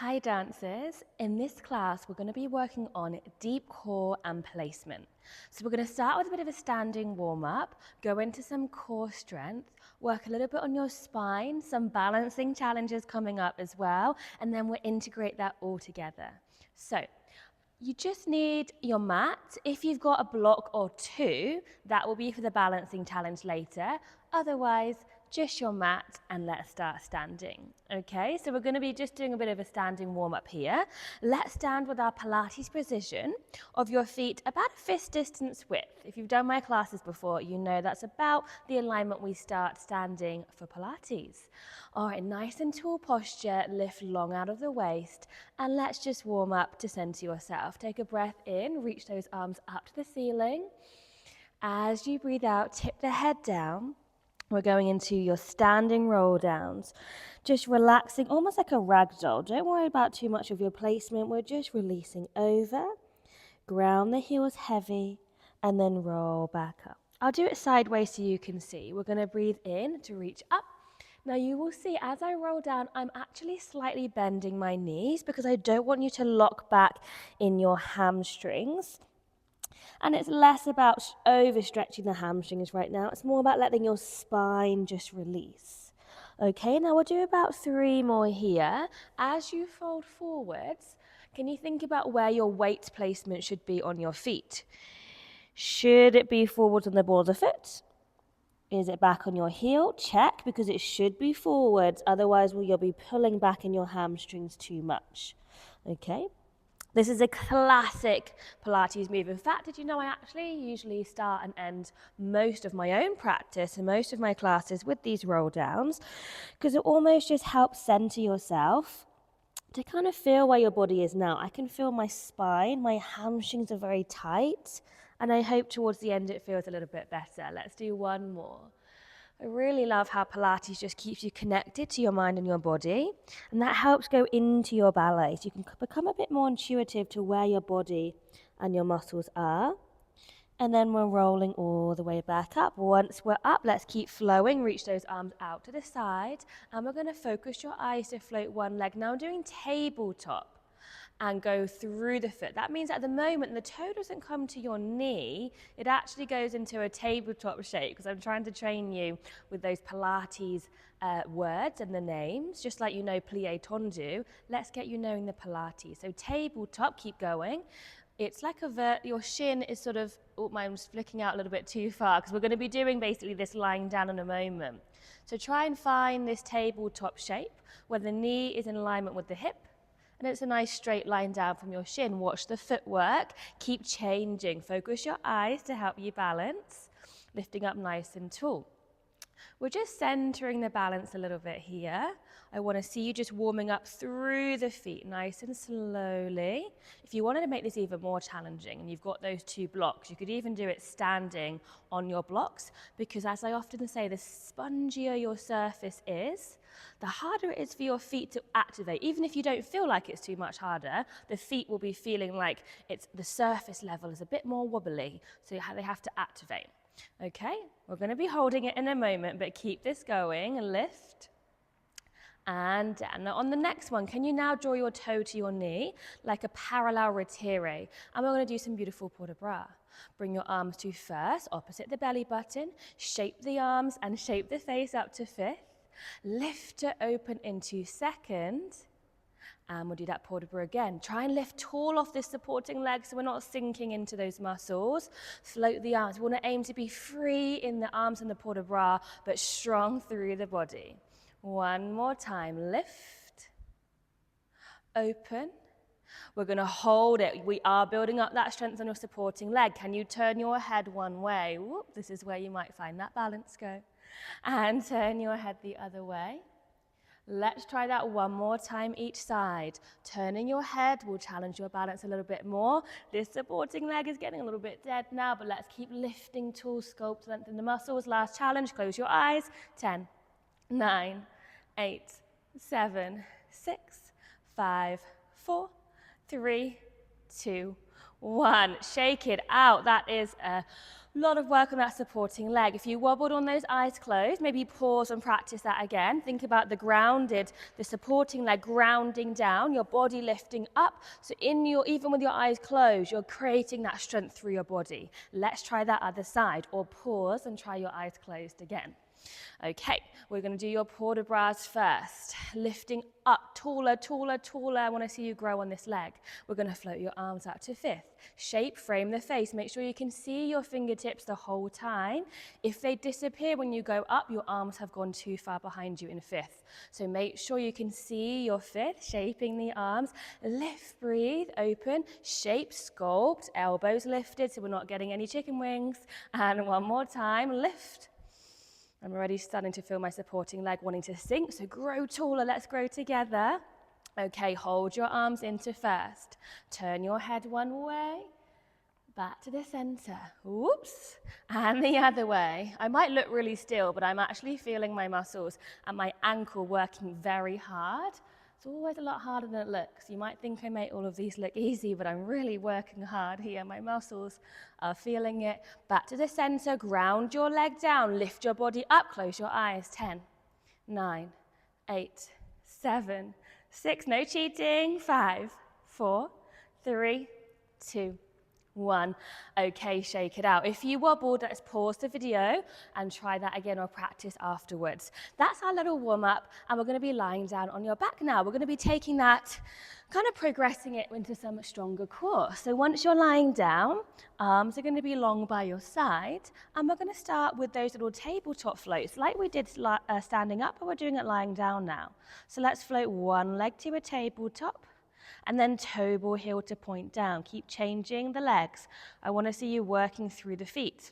Hi dancers, in this class we're going to be working on deep core and placement. So we're going to start with a bit of a standing warm-up, go into some core strength, work a little bit on your spine, some balancing challenges coming up as well, and then we'll integrate that all together. So you just need your mat. If you've got a block or two, that will be for the balancing challenge later. Otherwise, just your mat and let's start standing. Okay, so we're going to be just doing a bit of a standing warm up here. Let's stand with our Pilates position of your feet about a fist distance width. If you've done my classes before, you know that's about the alignment we start standing for Pilates. All right, nice and tall posture, lift long out of the waist, and let's just warm up to center yourself. Take a breath in, reach those arms up to the ceiling. As you breathe out, tip the head down. We're going into your standing roll downs, just relaxing, almost like a ragdoll. Don't worry about too much of your placement. We're just releasing over, ground the heels heavy, and then roll back up. I'll do it sideways so you can see. We're going to breathe in to reach up. Now you will see as I roll down, I'm actually slightly bending my knees because I don't want you to lock back in your hamstrings. And it's less about overstretching the hamstrings right now. It's more about letting your spine just release. Okay, now we'll do about 3 more here. As you fold forwards, can you think about where your weight placement should be on your feet? Should it be forwards on the ball of the foot? Is it back on your heel? Check, because it should be forwards. Otherwise, you'll be pulling back in your hamstrings too much. Okay. This is a classic Pilates move. In fact, did you know I actually usually start and end most of my own practice and most of my classes with these roll downs because it almost just helps center yourself to kind of feel where your body is now. I can feel my spine, my hamstrings are very tight, and I hope towards the end it feels a little bit better. Let's do one more. I really love how Pilates just keeps you connected to your mind and your body, and that helps go into your ballet. So you can become a bit more intuitive to where your body and your muscles are. And then we're rolling all the way back up. Once we're up, let's keep flowing. Reach those arms out to the side, and we're going to focus your eyes to float one leg. Now I'm doing tabletop and go through the foot. That means at the moment the toe doesn't come to your knee, it actually goes into a tabletop shape because I'm trying to train you with those Pilates words and the names, just like you know plie tendu. Let's get you knowing the Pilates. So tabletop, keep going. It's like your shin is sort of, oh, mine's flicking out a little bit too far because we're going to be doing basically this lying down in a moment. So try and find this tabletop shape where the knee is in alignment with the hip. And it's a nice straight line down from your shin. Watch the footwork. Keep changing. Focus your eyes to help you balance. Lifting up nice and tall. We're just centering the balance a little bit here. I want to see you just warming up through the feet, nice and slowly. If you wanted to make this even more challenging and you've got those 2 blocks, you could even do it standing on your blocks because as I often say, the spongier your surface is, the harder it is for your feet to activate. Even if you don't feel like it's too much harder, the feet will be feeling like the surface level is a bit more wobbly, so they have to activate. Okay, we're going to be holding it in a moment, but keep this going. Lift and down. Now on the next one, can you now draw your toe to your knee like a parallel retire? And we're going to do some beautiful port de bras. Bring your arms to first, opposite the belly button. Shape the arms and shape the face up to fifth. Lift to open into second. And we'll do that port de bras again. Try and lift tall off this supporting leg so we're not sinking into those muscles. Float the arms. We want to aim to be free in the arms and the port de bras, but strong through the body. One more time. Lift. Open. We're going to hold it. We are building up that strength on your supporting leg. Can you turn your head one way? Whoop, this is where you might find that balance go. And turn your head the other way. Let's try that one more time each side. Turning your head will challenge your balance a little bit more. This supporting leg is getting a little bit dead now, but let's keep lifting, tall, sculpt, lengthen the muscles. Last challenge, close your eyes. 10, 9, 8, 7, 6, 5, 4, 3, 2, 1. Shake it out. That is a A lot of work on that supporting leg. If you wobbled on those eyes closed, maybe pause and practice that again. Think about the supporting leg grounding down, your body lifting up. So even with your eyes closed, you're creating that strength through your body. Let's try that other side, or pause and try your eyes closed again. Okay, we're going to do your port de bras first. Lifting up, taller, taller, taller. I want to see you grow on this leg. We're going to float your arms out to fifth. Shape, frame the face. Make sure you can see your fingertips the whole time. If they disappear when you go up, your arms have gone too far behind you in fifth. So make sure you can see your fifth, shaping the arms. Lift, breathe, open, shape, sculpt, elbows lifted so we're not getting any chicken wings. And one more time, lift. I'm already starting to feel my supporting leg wanting to sink, so grow taller, let's grow together. Okay, hold your arms into first. Turn your head one way, back to the center. Whoops, and the other way. I might look really still, but I'm actually feeling my muscles and my ankle working very hard. It's always a lot harder than it looks. You might think I make all of these look easy, but I'm really working hard here. My muscles are feeling it. Back to the center, ground your leg down, lift your body up, close your eyes. 10, 9, 8, 7, 6, no cheating. 5, 4, 3, 2, 1. Okay, shake it out. If you wobbled, let's pause the video and try that again or practice afterwards. That's our little warm up, and we're going to be lying down on your back now. We're going to be taking that, kind of progressing it into some stronger core. So once you're lying down, arms are going to be long by your side, and we're going to start with those little tabletop floats like we did standing up, but we're doing it lying down now. So let's float one leg to a tabletop, and then toe ball heel to point down. Keep changing the legs. I want to see you working through the feet.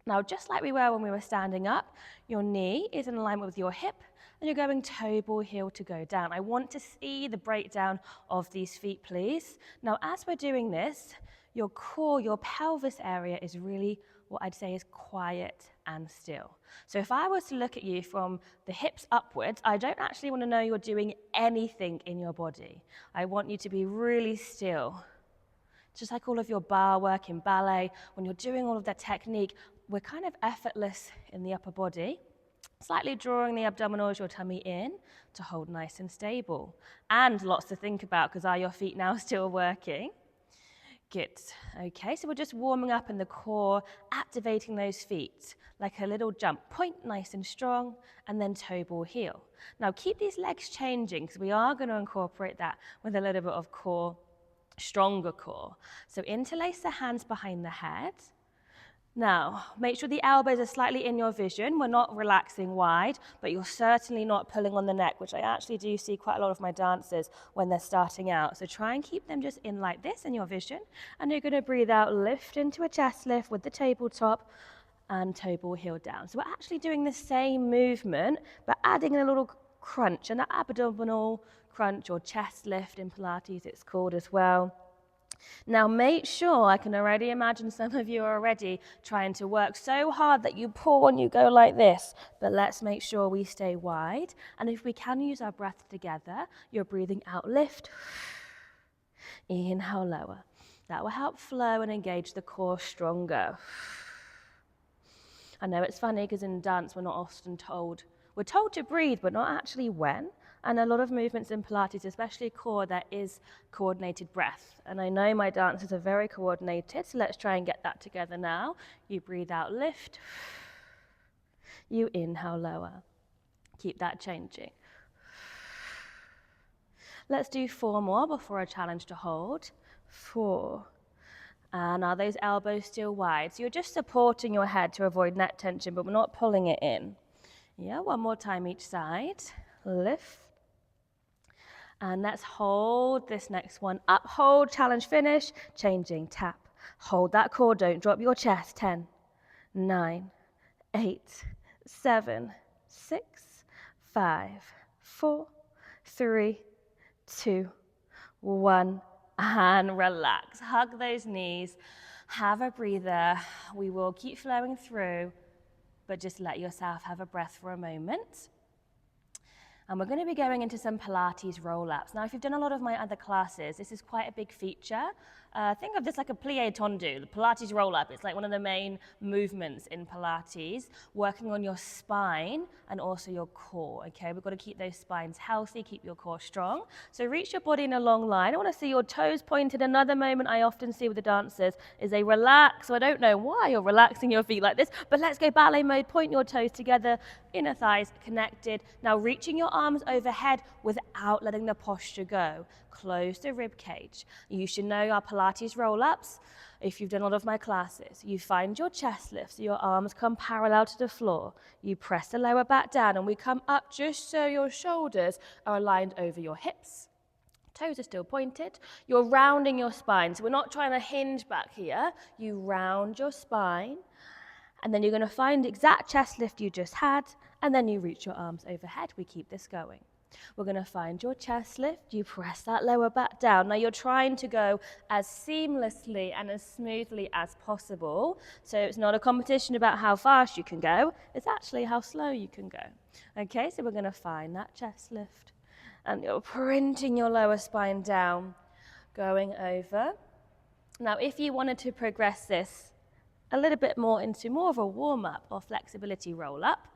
Now, just like we were when we were standing up, your knee is in alignment with your hip, and you're going toe ball heel to go down. I want to see the breakdown of these feet, please. Now, as we're doing this, your core, your pelvis area is really what I'd say is quiet and still. So if I was to look at you from the hips upwards, I don't actually want to know you're doing anything in your body. I want you to be really still. Just like all of your bar work in ballet, when you're doing all of that technique, we're kind of effortless in the upper body, slightly drawing the abdominals, your tummy in to hold nice and stable. And lots to think about, because are your feet now still working? Good. Okay, so we're just warming up in the core, activating those feet, like a little jump. Point nice and strong, and then toe ball heel. Now keep these legs changing, because we are going to incorporate that with a little bit of core, stronger core. So interlace the hands behind the head. Now, make sure the elbows are slightly in your vision. We're not relaxing wide, but you're certainly not pulling on the neck, which I actually do see quite a lot of my dancers when they're starting out. So try and keep them just in like this in your vision. And you're going to breathe out, lift into a chest lift with the tabletop and toe ball heel down. So we're actually doing the same movement, but adding in a little crunch, an abdominal crunch or chest lift in Pilates, it's called as well. Now make sure, I can already imagine some of you are already trying to work so hard that you pull and you go like this, but let's make sure we stay wide. And if we can use our breath together, you're breathing out, lift, inhale, lower. That will help flow and engage the core stronger. I know it's funny because in dance we're not often told. We're told to breathe, but not actually when. And a lot of movements in Pilates, especially core, there is coordinated breath. And I know my dancers are very coordinated, so let's try and get that together now. You breathe out, lift. You inhale, lower. Keep that changing. Let's do 4 more before a challenge to hold. 4. And are those elbows still wide? So you're just supporting your head to avoid neck tension, but we're not pulling it in. Yeah, one more time each side. Lift. And let's hold this next one up. Hold, challenge, finish. Changing, tap. Hold that core, don't drop your chest. 10, 9, 8, 7, 6, 5, 4, 3, 2, 1. And relax. Hug those knees. Have a breather. We will keep flowing through, but just let yourself have a breath for a moment. And we're going to be going into some Pilates roll-ups. Now, if you've done a lot of my other classes, this is quite a big feature. Think of this like a plie tendu, the Pilates roll-up. It's like one of the main movements in Pilates, working on your spine and also your core, okay? We've got to keep those spines healthy, keep your core strong. So reach your body in a long line. I want to see your toes pointed. Another moment I often see with the dancers is they relax. So I don't know why you're relaxing your feet like this, but let's go ballet mode. Point your toes together, inner thighs connected. Now reaching your arms overhead without letting the posture go. Close the rib cage. You should know our Pilates roll-ups. If you've done a lot of my classes, you find your chest lift so your arms come parallel to the floor. You press the lower back down and we come up just so your shoulders are aligned over your hips. Toes are still pointed. You're rounding your spine. So we're not trying to hinge back here. You round your spine. And then you're going to find the exact chest lift you just had. And then you reach your arms overhead. We keep this going. We're going to find your chest lift. You press that lower back down. Now you're trying to go as seamlessly and as smoothly as possible. So it's not a competition about how fast you can go. It's actually how slow you can go. Okay, so we're going to find that chest lift. And you're printing your lower spine down, going over. Now if you wanted to progress this a little bit more into more of a warm-up or flexibility roll-up,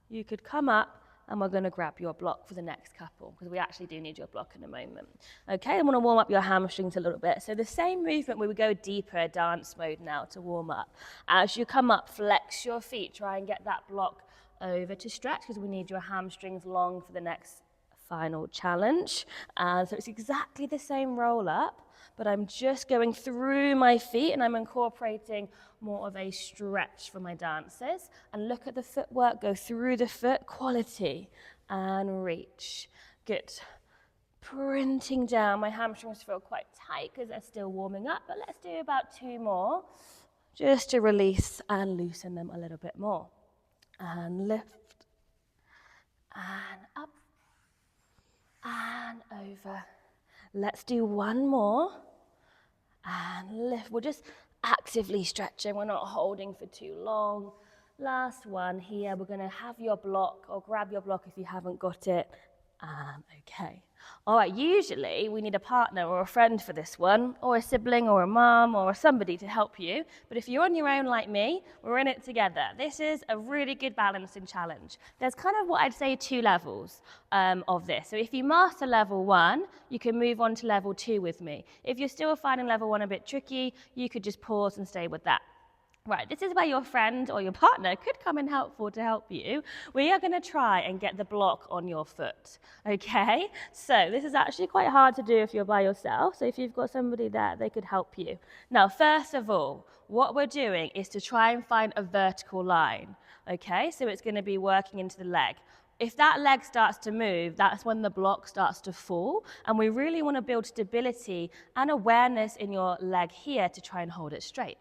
you could come up and we're going to grab your block for the next couple because we actually do need your block in a moment. Okay, I want to warm up your hamstrings a little bit. So the same movement, we would go deeper, dance mode now to warm up. As you come up, flex your feet, try and get that block over to stretch because we need your hamstrings long for the next final challenge. And so it's exactly the same roll up, but I'm just going through my feet and I'm incorporating more of a stretch for my dancers. And look at the footwork, go through the foot, quality, and reach. Good. Printing down. My hamstrings feel quite tight because they're still warming up, but let's do about 2 more just to release and loosen them a little bit more. And lift, and up, and over. Let's do 1 more. And lift. We're just actively stretching. We're not holding for too long. Last one here. We're going to have your block or grab your block if you haven't got it. Okay. All right, usually we need a partner or a friend for this one, or a sibling or a mum or somebody to help you. But if you're on your own like me, we're in it together. This is a really good balancing challenge. There's kind of what I'd say 2 levels of this. So if you master level 1, you can move on to level 2 with me. If you're still finding level 1 a bit tricky, you could just pause and stay with that. Right, this is where your friend or your partner could come in helpful to help you. We are going to try and get the block on your foot, okay? So this is actually quite hard to do if you're by yourself. So if you've got somebody there, they could help you. Now, first of all, what we're doing is to try and find a vertical line, okay? So it's going to be working into the leg. If that leg starts to move, that's when the block starts to fall. And we really want to build stability and awareness in your leg here to try and hold it straight.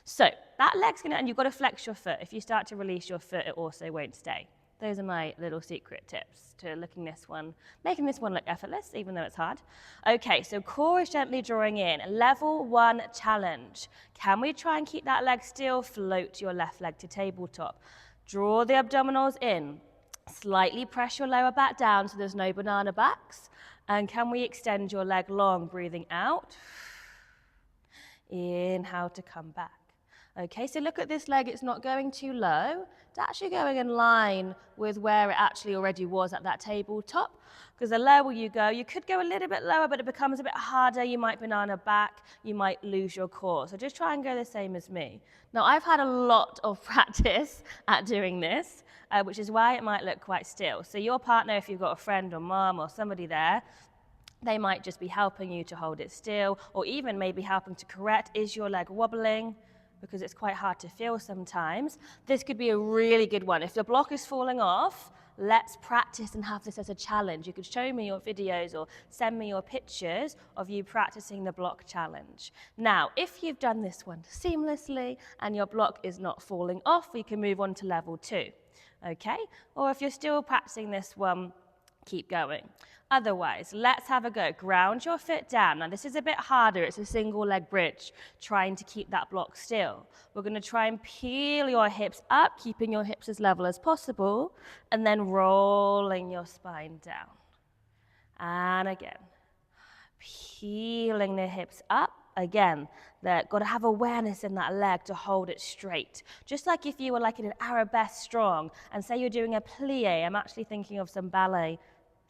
So that leg's going to, and you've got to flex your foot. If you start to release your foot, it also won't stay. Those are my little secret tips to making this one look effortless, even though it's hard. Okay, so core is gently drawing in. Level 1 challenge. Can we try and keep that leg still? Float your left leg to tabletop. Draw the abdominals in. Slightly press your lower back down so there's no banana backs. And can we extend your leg long, breathing out? Inhale to come back. Okay, so look at this leg, it's not going too low. It's actually going in line with where it actually already was at that tabletop. Because the lower you go, you could go a little bit lower, but it becomes a bit harder. You might banana back, you might lose your core. So just try and go the same as me. Now, I've had a lot of practice at doing this, which is why it might look quite still. So your partner, if you've got a friend or mom or somebody there, they might just be helping you to hold it still, or even maybe helping to correct, is your leg wobbling? Because it's quite hard to feel sometimes. This could be a really good one. If the block is falling off, let's practice and have this as a challenge. You could show me your videos or send me your pictures of you practicing the block challenge. Now, if you've done this one seamlessly and your block is not falling off, we can move on to level 2, okay? Or if you're still practicing this one, keep going. Otherwise, let's have a go. Ground your foot down. Now, this is a bit harder. It's a single leg bridge, trying to keep that block still. We're going to try and peel your hips up, keeping your hips as level as possible, and then rolling your spine down. And again, peeling the hips up. Again, they've got to have awareness in that leg to hold it straight. Just like if you were like in an arabesque strong, and say you're doing a plie. I'm actually thinking of some ballet.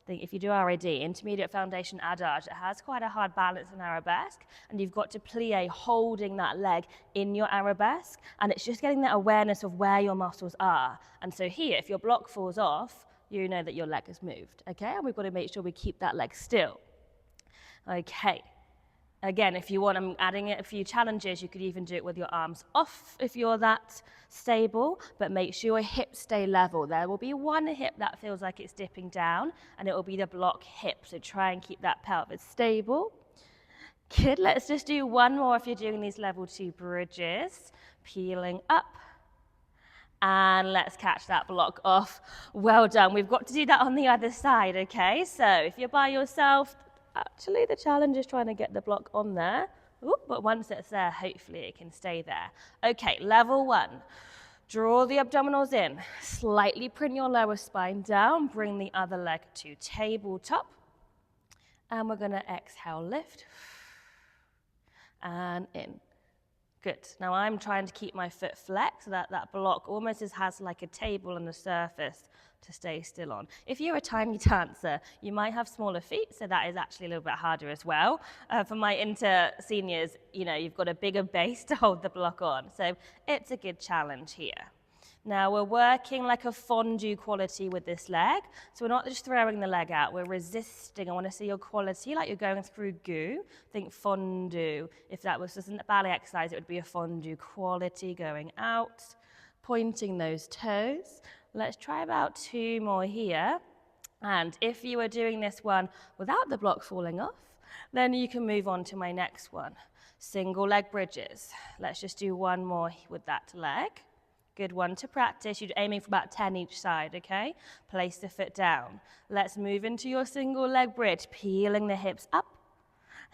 If you do RAD, intermediate foundation adage, it has quite a hard balance in arabesque, and you've got to plie holding that leg in your arabesque, and it's just getting that awareness of where your muscles are. And so here, if your block falls off, you know that your leg has moved, okay? And we've got to make sure we keep that leg still. Okay. Again, if you want, I'm adding a few challenges. You could even do it with your arms off if you're that stable, but make sure your hips stay level. There will be one hip that feels like it's dipping down, and it will be the block hip. So try and keep that pelvis stable. Good. Let's just do one more if you're doing these level 2 bridges. Peeling up. And let's catch that block off. Well done. We've got to do that on the other side, okay? So if you're by yourself, actually, the challenge is trying to get the block on there. Ooh, but once it's there, hopefully it can stay there. Okay, level 1. Draw the abdominals in. Slightly print your lower spine down. Bring the other leg to tabletop. And we're going to exhale, lift. And in. Good. Now I'm trying to keep my foot flexed so that that block almost has like a table and a surface to stay still on. If you're a tiny dancer, you might have smaller feet, so that is actually a little bit harder as well. For my inter-seniors, you've got a bigger base to hold the block on, so it's a good challenge here. Now we're working like a fondue quality with this leg, so we're not just throwing the leg out, we're resisting. I want to see your quality like you're going through goo. Think fondue. If that was just a ballet exercise, it would be a fondue quality going out, pointing those toes. Let's try about 2 more here. And if you were doing this one without the block falling off, then you can move on to my next one. Single leg bridges. Let's just do one more with that leg. Good one to practice. You're aiming for about 10 each side, okay? Place the foot down. Let's move into your single leg bridge, peeling the hips up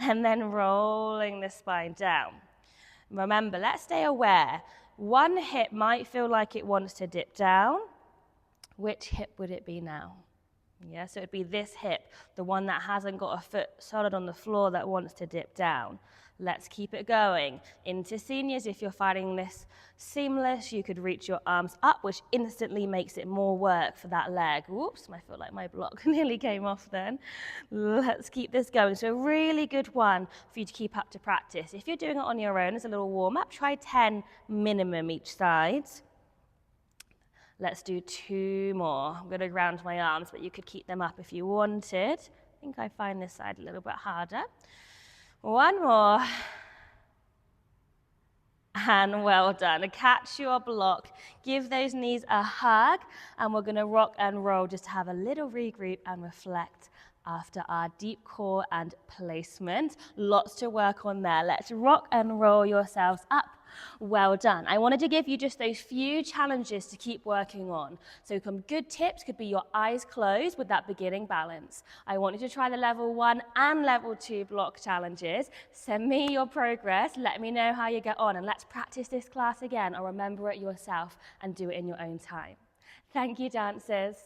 and then rolling the spine down. Remember, let's stay aware. One hip might feel like it wants to dip down. Which hip would it be now? Yeah, so it'd be this hip, the one that hasn't got a foot solid on the floor that wants to dip down. Let's keep it going. Into seniors, if you're finding this seamless, you could reach your arms up, which instantly makes it more work for that leg. Whoops, I feel like my block nearly came off then. Let's keep this going. So a really good one for you to keep up to practice. If you're doing it on your own as a little warm-up, try 10 minimum each side. Let's do 2 more. I'm going to ground my arms, but you could keep them up if you wanted. I think I find this side a little bit harder. 1 more. And well done. Catch your block. Give those knees a hug, and we're going to rock and roll just to have a little regroup and reflect after our deep core and placement. Lots to work on there. Let's rock and roll yourselves up. Well done. I wanted to give you just those few challenges to keep working on. So some good tips could be your eyes closed with that beginning balance. I want you to try the level 1 and level 2 block challenges. Send me your progress. Let me know how you get on, and let's practice this class again, or remember it yourself and do it in your own time. Thank you, dancers.